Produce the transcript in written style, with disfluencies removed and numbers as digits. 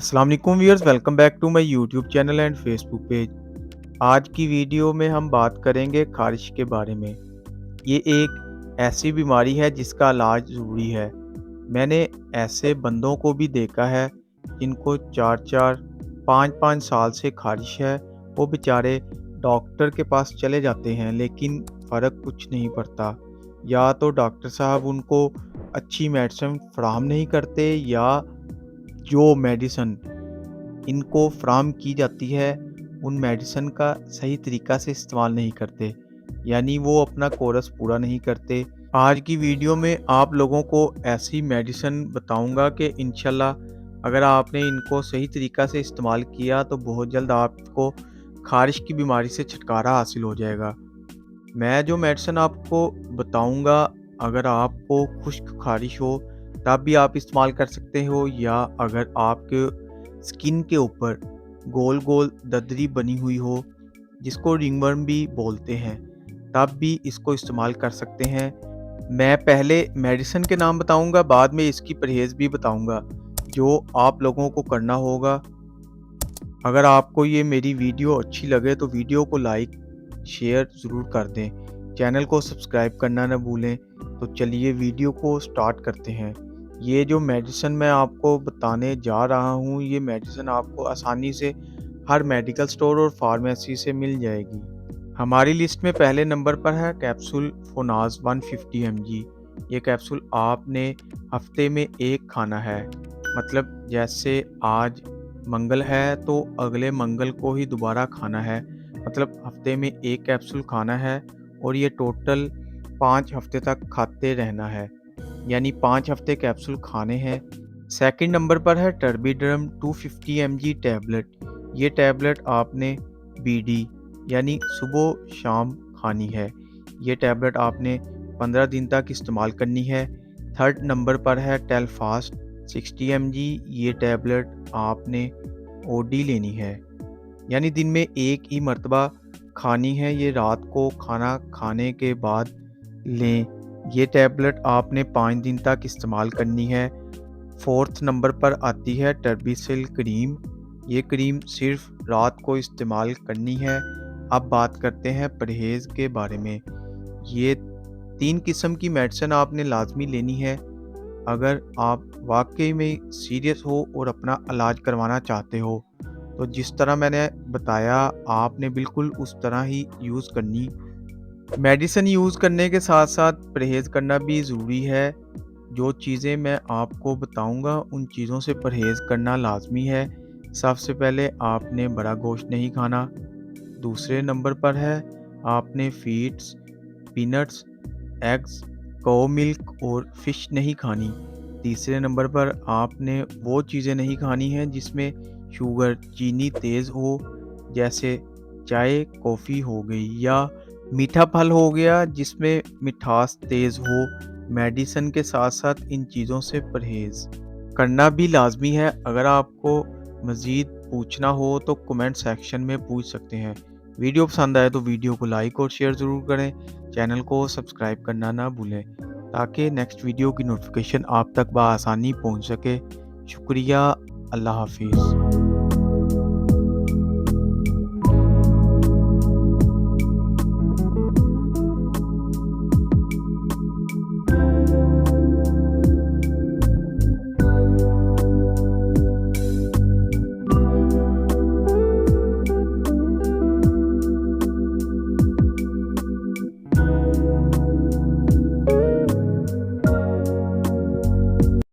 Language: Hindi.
अस्सलाम वालेकुम viewers, welcome back to my YouTube channel and Facebook page. आज की वीडियो में हम बात करेंगे खारिश के बारे में। ये एक ऐसी बीमारी है जिसका इलाज ज़रूरी है। मैंने ऐसे बंदों को भी देखा है जिनको 4-4, 5-5 साल से खारिश है। वो बेचारे डॉक्टर के पास चले जाते हैं लेकिन फ़र्क कुछ नहीं पड़ता। या तो डॉक्टर साहब उनको अच्छी मेडिसिन फ़राहम नहीं करते, या जो मेडिसिन इनको फ़राहम की जाती है, उन मेडिसिन का सही तरीक़ा से इस्तेमाल नहीं करते, यानी वो अपना कोर्स पूरा नहीं करते। आज की वीडियो में आप लोगों को ऐसी मेडिसिन बताऊँगा कि इंशाल्लाह अगर आपने इनको सही तरीक़ा से इस्तेमाल किया तो बहुत जल्द आपको ख़ारिश की बीमारी से छुटकारा हासिल हो जाएगा। मैं जो मेडिसिन आपको बताऊँगा, अगर आपको खुश्क ख़ारिश हो तब भी आप इस्तेमाल कर सकते हो, या अगर आपके स्किन के ऊपर गोल-गोल दद्दरी बनी हुई हो, जिसको रिंगवर्म भी बोलते हैं, तब भी इसको इस्तेमाल कर सकते हैं। मैं पहले मेडिसिन के नाम बताऊँगा, बाद में इसकी परहेज़ भी बताऊँगा, जो आप लोगों को करना होगा। अगर आपको ये मेरी वीडियो अच्छी लगे तो वीडियो को लाइक, शेयर ज़रूर कर दें। चैनल को सब्सक्राइब करना ना भूलें। तो चलिए वीडियो को स्टार्ट करते हैं। ये जो मेडिसिन मैं आपको बताने जा रहा हूँ, ये मेडिसिन आपको आसानी से हर मेडिकल स्टोर और फार्मेसी से मिल जाएगी। हमारी लिस्ट में पहले नंबर पर है कैप्सूल फोनाज 150 mg। ये कैप्सूल आपने हफ्ते में एक खाना है। मतलब जैसे आज मंगल है तो अगले मंगल को ही दोबारा खाना है। मतलब हफ्ते में एक कैप्सूल खाना है, और ये टोटल 5 हफ्ते तक खाते रहना है, यानी 5 हफ्ते कैप्सूल खाने हैं। सेकंड नंबर पर है टर्बीड्रम 250 mg टैबलेट। ये टैबलेट आपने बीडी यानी सुबह शाम खानी है। ये टैबलेट आपने 15 दिन तक इस्तेमाल करनी है। थर्ड नंबर पर है टेलफास्ट 60 mg। ये टैबलेट आपने ओडी लेनी है, यानी दिन में एक ही मर्तबा खानी है। ये रात को खाना खाने के बाद लें। ये टैबलेट आपने 5 दिन तक इस्तेमाल करनी है। फोर्थ नंबर पर आती है टर्बिसिल क्रीम। ये क्रीम सिर्फ रात को इस्तेमाल करनी है। अब बात करते हैं परहेज़ के बारे में। ये 3 किस्म की मेडिसिन आपने लाजमी लेनी है अगर आप वाकई में सीरियस हो और अपना इलाज करवाना चाहते हो। तो जिस तरह मैंने बताया, आपने बिल्कुल उस तरह ही यूज़ करनी। मेडिसिन यूज़ करने के साथ साथ परहेज़ करना भी ज़रूरी है। जो चीज़ें मैं आपको बताऊंगा, उन चीज़ों से परहेज़ करना लाजमी है। सबसे पहले आपने बड़ा गोश्त नहीं खाना। दूसरे नंबर पर है आपने फीड्स, पीनट्स, एग्स, काऊ मिल्क और फ़िश नहीं खानी। तीसरे नंबर पर आपने वो चीज़ें नहीं खानी हैं जिसमें शुगर, चीनी तेज़ हो, जैसे चाय, कॉफ़ी हो गई, या मीठा फल हो गया जिसमें मिठास तेज़ हो। मेडिसिन के साथ साथ इन चीज़ों से परहेज़ करना भी लाजमी है। अगर आपको मज़ीद पूछना हो तो कमेंट सेक्शन में पूछ सकते हैं। वीडियो पसंद आए तो वीडियो को लाइक और शेयर ज़रूर करें। चैनल को सब्सक्राइब करना ना भूलें ताकि नेक्स्ट वीडियो की नोटिफिकेशन आप तक बआसानी पहुंच सके। शुक्रिया। अल्लाह हाफिज़।